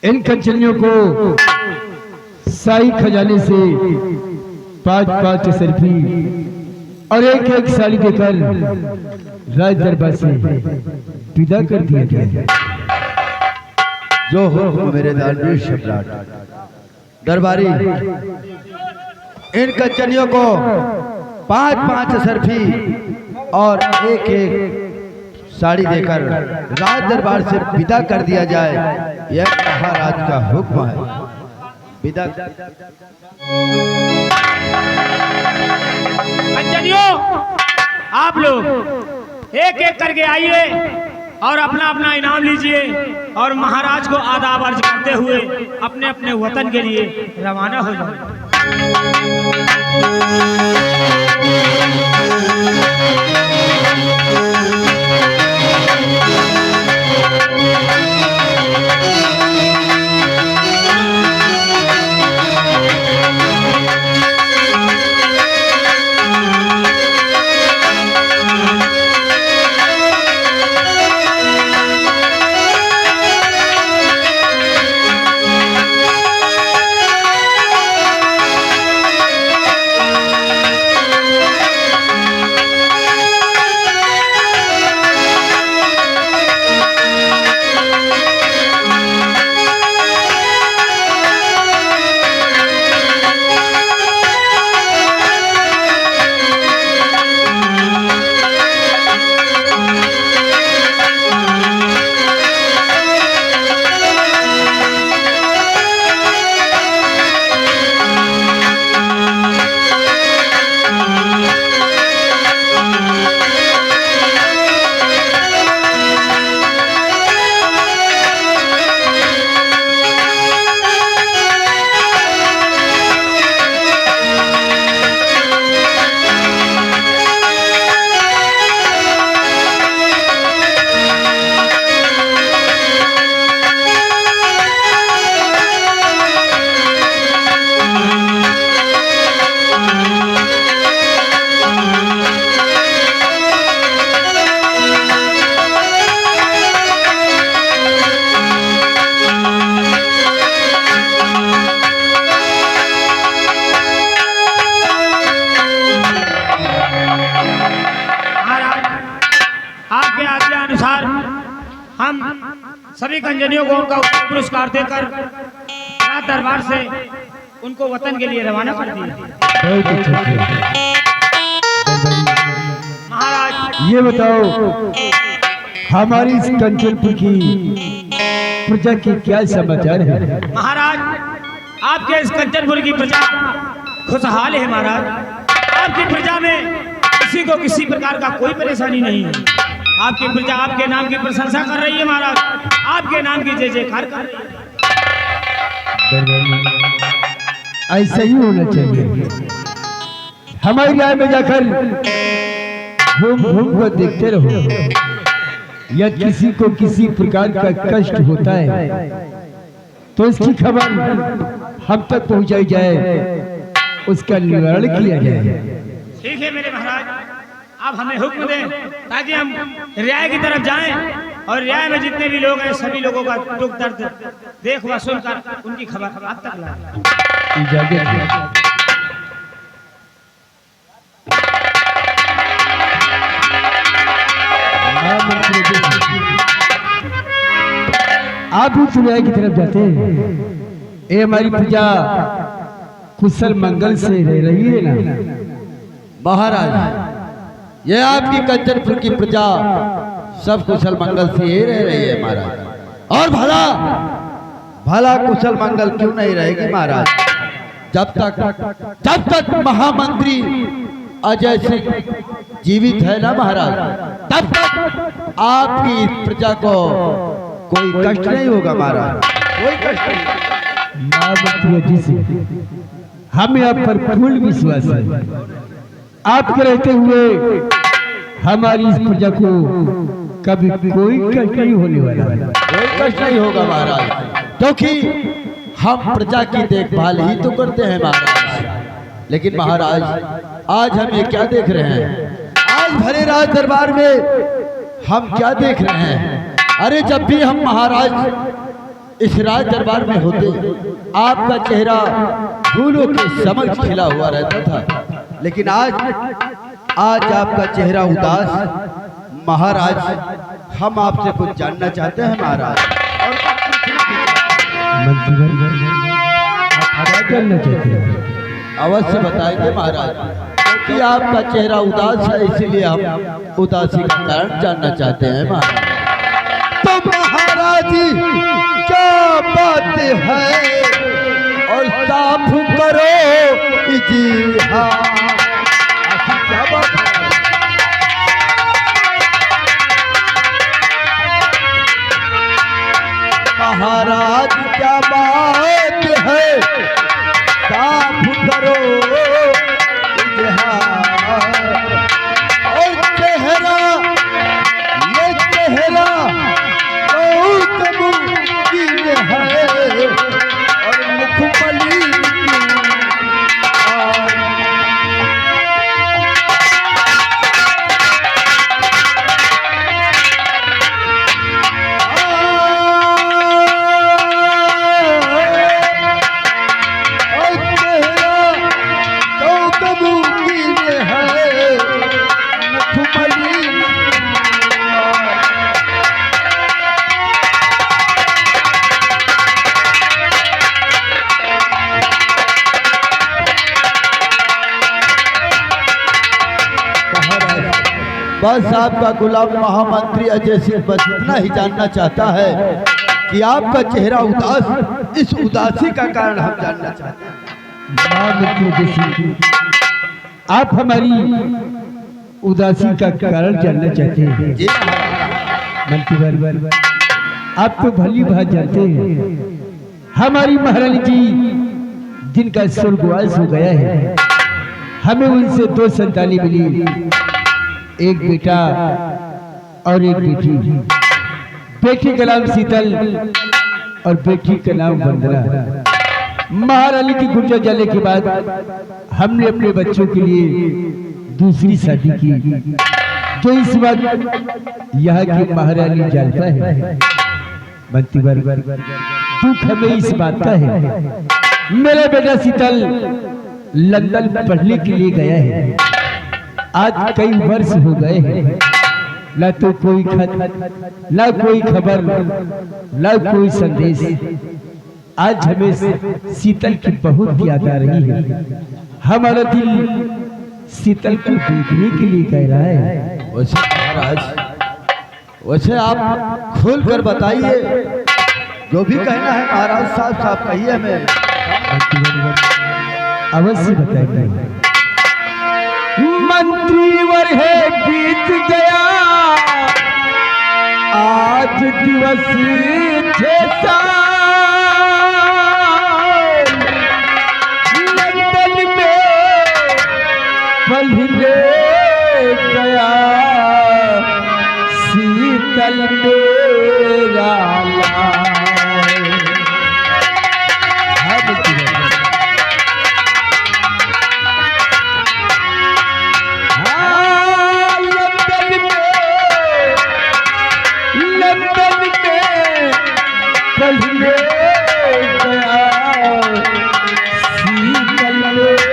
इन कंचनियों को शाही खजाने से 5-5 सरफी और एक साड़ी देकर राज दरबार से विदा कर दिया गया। जो हो मेरे दानवीर सम्राट दरबारी, इन कंचनियों को 5-5 सरफी और एक साड़ी देकर राज दरबार से विदा कर दिया जाए, यह महाराज का हुक्म है। विदा कंचनियों, आप लोग एक एक करके आइए और अपना अपना इनाम लीजिए और महाराज को आदाब अर्ज करते हुए अपने अपने वतन के लिए रवाना हो जाए। सभी कंजनियों को उनका पुरस्कार देकर राज दरबार से उनको वतन के लिए रवाना कर दिया। महाराज, ये बताओ हमारी इस कंचनपुर की प्रजा के क्या समाचार है? महाराज, आपके इस कंचनपुर की प्रजा खुशहाल है। महाराज, आपकी प्रजा में किसी को किसी प्रकार का कोई परेशानी नहीं है। आपकी प्रजा आपके नाम की प्रशंसा कर रही है। महाराज, आपके नाम की जय जयकार कर रही है। ऐसा ही होना चाहिए। हमारी राय में जाकर घूम घूम कर देखते रहो, या किसी को किसी प्रकार का कष्ट होता है तो इसकी खबर हम तक पहुंचाई जाए, उसका निवारण किया जाए। ठीक है मेरे महाराज, आप हमें हुक्म दें ताकि हम रियाय की तरफ जाएं और रियाय में जितने भी लोग हैं सभी लोगों का दुख दर्द देख व सुनकर उनकी खबर आप तक लाएं। इजाजत है। आप भी चुनाव की तरफ जाते हैं, ये हमारी प्रजा कुशल मंगल से रह रही है ना? महाराज ये आपकी कंचनपुर की प्रजा सब कुशल मंगल से ही रह रही है महाराज, और भला भला कुशल मंगल क्यों नहीं रहेगी महाराज? जब तक महामंत्री अजय सिंह जीवित है ना महाराज, तब तक आपकी प्रजा को कोई कष्ट नहीं होगा महाराज, कोई कष्ट नहीं। महामंत्री अजय सिंह, हमें आप पर पूर्ण विश्वास है। आपके रहते हुए हमारी इस प्रजा को कभी कोई कष्ट नहीं होने वाला, कोई कष्ट नहीं होगा महाराज, क्योंकि हम प्रजा की देखभाल ही तो करते हैं महाराज। लेकिन महाराज आज हम ये क्या देख रहे हैं? आज भरे राज दरबार में हम क्या देख रहे हैं? अरे जब भी हम महाराज इस राज दरबार में होते, आपका चेहरा फूलों के समक्ष खिला हुआ रहता था, लेकिन आज आपका चेहरा उदास। महाराज हम आपसे कुछ जानना चाहते हैं महाराज। आप क्या जानना चाहते हैं? अवश्य बताएंगे महाराज, क्योंकि आपका चेहरा उदास है, इसीलिए हम उदासी का कारण जानना चाहते हैं महाराज। तो महाराज क्या बात है, और साफ करो जी हाँ, क्या बात है? महाराज क्या बात है, साफ करो इजहार। और चेहरा ये चेहरा गौतम की है, और मुखमली बस आपका गुलाम महामंत्री अजय सिंह बस इतना ही जानना चाहता है कि आपका चेहरा उदास, इस उदासी का कारण हम जानना चाहते हैं। महामंत्री अजय सिंह, आप हमारी उदासी का कारण जानना चाहते हैं? जी मंत्री, आप तो भली बात जानते हैं, हमारी महारानी जी जिनका स्वर्गवास हो गया है, हमें उनसे 2 संतानें मिली, एक बेटा और एक बेटी। बेटी का नाम शीतल और बेटी का नाम वंदना। महारानी की गुर्जर जाने के बाद हमने अपने बच्चों के लिए दूसरी शादी की, जो इस वक्त यहाँ की महारानी जालता है। मंत्री, दुख हमें इस बात का है, मेरा बेटा शीतल लंदन पढ़ने के लिए गया है। आज कई वर्ष हो गए हैं, न तो कोई खत, न कोई खबर, न कोई संदेश। आज हमें शीतल की बहुत याद आ रही है। हमारा दिल शीतल को देखने के लिए कह रहा है। वैसे महाराज, वैसे आप खुल कर बताइए, जो भी कहना है महाराज साहब साहब कहिए हमें। अवश्य बताएंगे। मंत्रीवर है बीत गया आज दिवस 6 साल, लंदन में पढ़ने गया शीतल मेरा लाल। हाँ, लंदन में कल में गया शीतल मेरा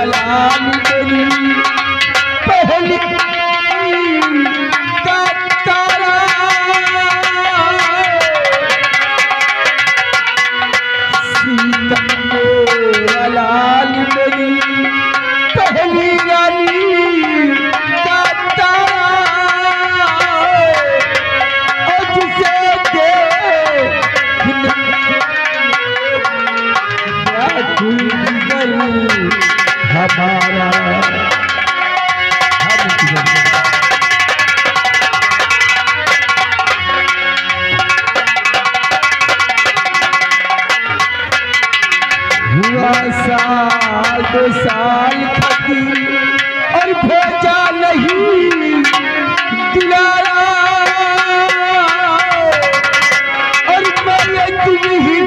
लाल। पहली का तारा शीतल मेरा लाल मेरी पहली रानी का तारा। और जिसे हमारा हुआ साल 2 साल खती और भेजा नहीं दिलाया। और मैं तुम ही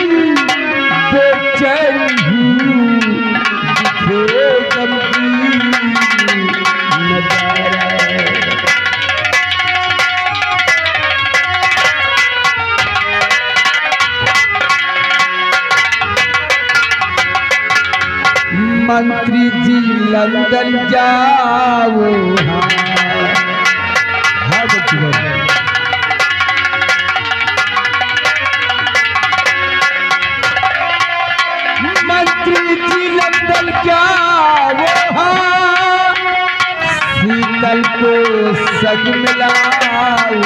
बेचैन हूँ दिखे गमगीन नजारा। मंत्री जी लंदन जाओ मंत्री जी लंदन जाओ शीतल को सग मिलाओ।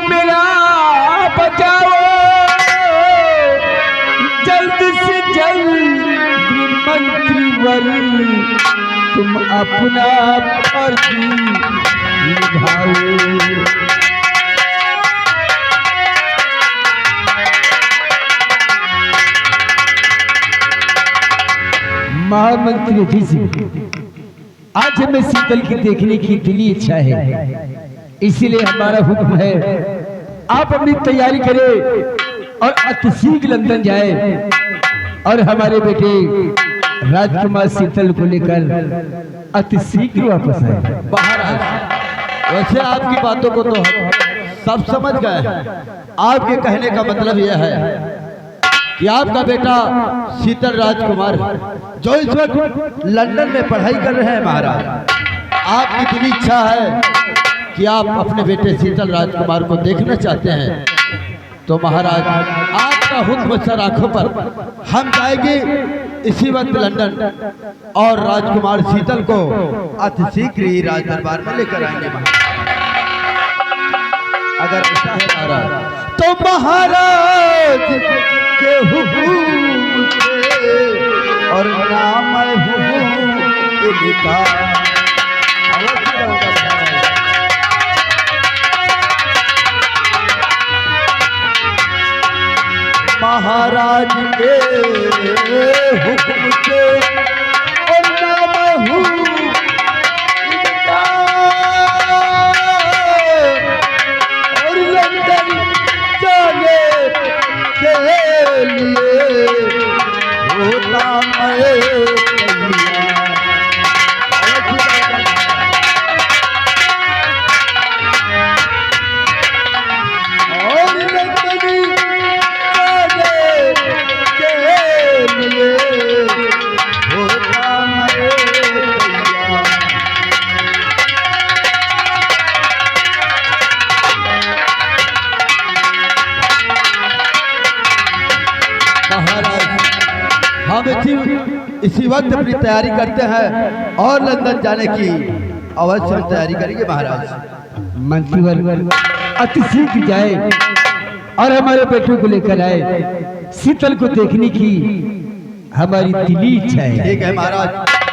मेरा बचाओ जल्द से जल्द मंत्रीवर तुम अपना फर्ज निभाओ। महामंत्री जी सिंह, आज हमें शीतल की देखने की दिली इच्छा है, इसीलिए हमारा हुक्म है आप अपनी तैयारी करें और अतिशीघ्र लंदन जाए और हमारे बेटे राजकुमार शीतल को लेकर अतिशीघ्र वापस आए। बाहर आए। वैसे आपकी बातों को तो हम सब समझ गए। आपके कहने का मतलब यह है कि आपका बेटा शीतल राजकुमार जो इस वक्त लंदन में पढ़ाई कर रहे हैं महाराज, आपकी दिली इच्छा है कि आप अपने बेटे शीतल राजकुमार को देखना चाहते हैं, तो महाराज आपका हुक्म सर आंखों पर, हम जाएंगे इसी वक्त लंदन और राजकुमार शीतल को अतिशीघ्र ही राज दरबार में लेकर आएंगे महाराज। अगर ऐसा है महाराज तो महाराज के हुक्म से और नाम हुक्म के लिखा महाराज के हुक्म से और नाम इनका और लंदन जाने के लिए होता मैं इसी वक्त अपनी तैयारी करते हैं और लंदन जाने की अवश्य हम तैयारी करेंगे महाराज। मंत्रीवर अतिशीघ्र जाए और हमारे बेटों को लेकर आए। शीतल को देखने की हमारी दिली इच्छा है। ठीक है महाराज,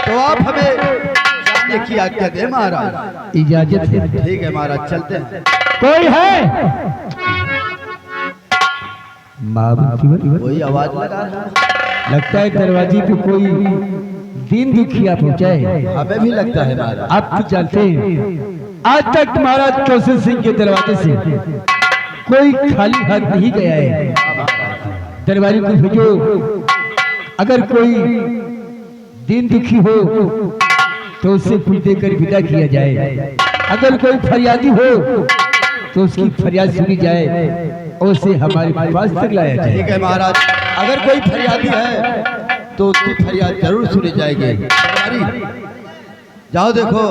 तो आप हमें जाने की आज्ञा दे महाराज। इजाजत है। ठीक है महाराज, चलते हैं। कोई है? कोई आवाज लगा रहा है। लगता है दरवाजे पे कोई दीन दुखिया पहुंचाए। हमें भी लगता है महाराज। आप तो जानते हैं आज तक महाराज कौशल सिंह के दरवाजे से कोई खाली हाथ नहीं गया है। दरबारी को भेजो, अगर कोई दीन दुखी हो तो उससे फूल देकर विदा किया जाए। अगर कोई फरियादी हो तो उसकी फरियाद सुनी जाए और उसे हमारे पास तक लाया जाए। ठीक है महाराज, अगर कोई फरियादी है तो उसकी फरियाद जरूर सुनी जाएगी। जाओ देखो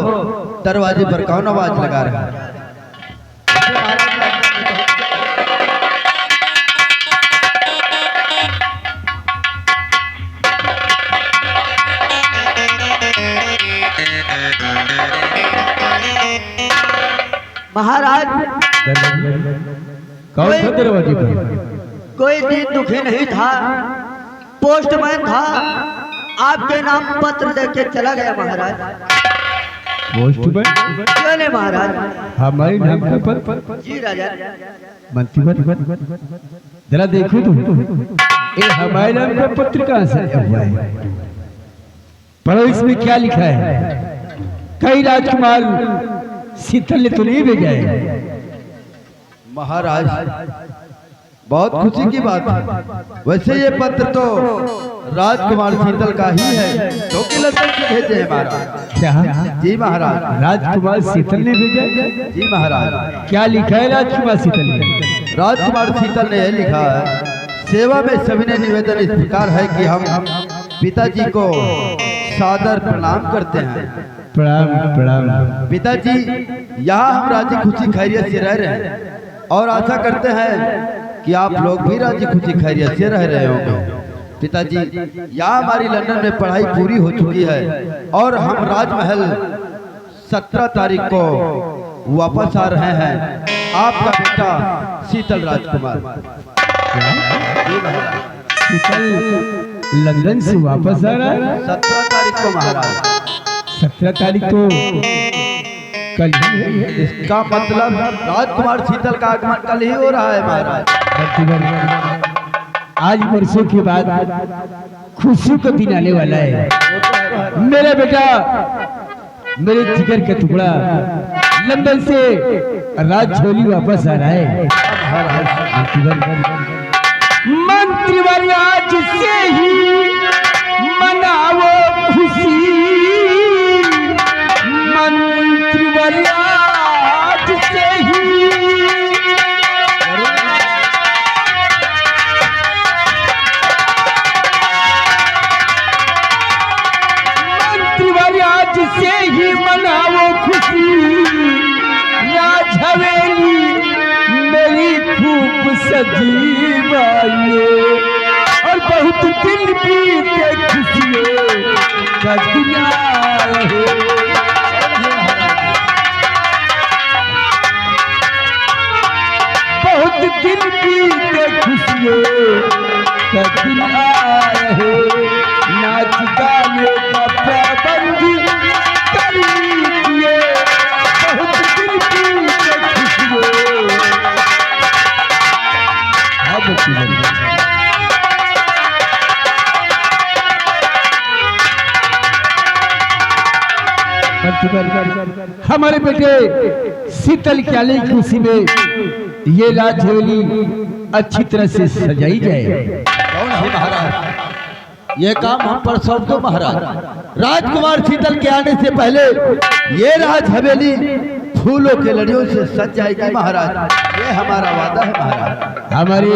दरवाजे पर कौन आवाज लगा रहा है। महाराज कौन सा दरवाजे पर? कोई दिन दुखी नहीं था, पोस्टमैन था, आपके नाम पत्र देके चला गया महाराज। पोस्टमैन? क्यों नहीं महाराज? हमारे नाम का पत्र? जी राजा। मंत्री जरा देखो तुम, ये हमारे नाम का पत्र कहाँ से हुआ है? पढ़ो इसमें क्या लिखा है। कई राजकुमार शीतल ने तो नहीं भेजा है। महाराज बहुत खुशी की बात है। वैसे ये पत्र तो राजकुमार शीतल का ही है, क्योंकि लंदन से भेजे हैं महाराज। क्या? जी महाराज। राजकुमार शीतल ने भेजा? जी महाराज। क्या लिखा है राजकुमार शीतल ने? राजकुमार शीतल ने यह लिखा है, सेवा में सविनय निवेदन इस प्रकार है कि हम पिताजी को सादर प्रणाम करते हैं। प्रणाम प्रणाम। पिताजी, यहाँ हम राजी खुशी खैरियत से रह रहे हैं और आशा करते हैं कि आप लोग भी राजी खुशी खैरियत से रह रहे होंगे। पिताजी, यहाँ हमारी लंदन में पढ़ाई पूरी हो चुकी है और हम राजमहल 17 तारीख को वापस आ रहे हैं। आपका बेटा शीतल राजकुमार। शीतल लंदन से वापस आ रहा है? 17 तारीख को महाराज। 17 तारीख को कल ही है। इसका मतलब राजकुमार शीतल का आगमन कल ही हो रहा है महाराज। आज वर्षों के बाद खुशी का दिन आने वाला है। मेरा बेटा, मेरे जिगर का टुकड़ा लंदन से राजझोली वापस आ रहा है। मंत्रीवर आज से ही मनाओ खुशी, मंत्रीवर आज से ही से ही मनाओ खुशी। राज हवेली मेरी खूब सजी बाइये और बहुत दिल बीते खुशियों का दुनिया रहे। बहुत दिल बीते खुशियों का दुनिया रहे। नाच गाने का पाबंदी हमारे बेटे शीतल की खुशी में ये राज हवेली अच्छी तरह से सजाई जाए। कौन है महाराज? ये काम हम पर सौंप दो महाराज। राजकुमार शीतल के आने से पहले ये राज हवेली फूलों के लड़ियों से सज जाएगी महाराज। ये हमारा वादा है महाराज। हमारे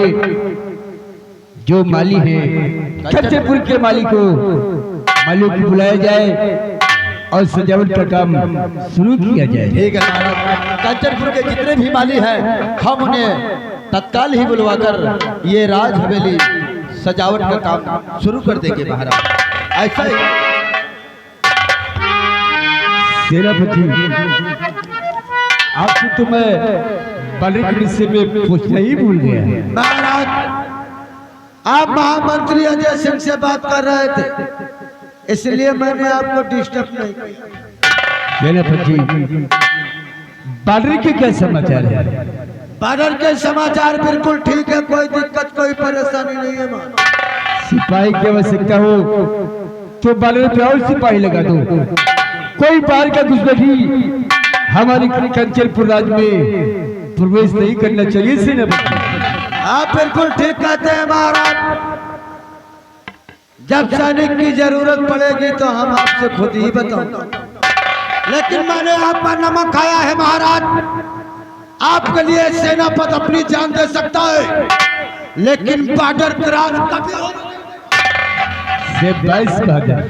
जो माली है छतरपुर के माली को बुलाया जाए और सजावट का काम शुरू किया जाए। ठीक है महाराज। कंचनपुर के जितने भी माली हैं हम उन्हें तत्काल ही बुलवाकर ये राज हवेली सजावट का काम शुरू कर देंगे महाराज। ऐसा ही सेनापति, आपको तो मैं बलराम से में पूछना ही भूल गया। महाराज, आप महामंत्री अजय सिंह से बात कर रहे थे, इसलिए मैंने आपको डिस्टर्ब नहीं किया। सेनापति जी, बॉर्डर के क्या समाचार है? बॉर्डर के समाचार बिल्कुल ठीक है, कोई दिक्कत कोई परेशानी नहीं है महाराज। सिपाही की आवश्यकता हो तो बॉर्डर पे और सिपाही लगा दो। कोई बाहर का घुसपैठी हमारे कंचनपुर राज्य में प्रवेश नहीं करना चाहिए सेनापति। आप बिल्कुल ठीक कहते हैं महाराज। जब सैनिक की जरूरत पड़ेगी तो हम आपसे खुद ही बताऊंगा, लेकिन मैंने आप पर नमक खाया है महाराज। आपके लिए सेनापति अपनी जान दे सकता है, लेकिन बॉर्डर क्रॉस कभी हो से 22 बहादुर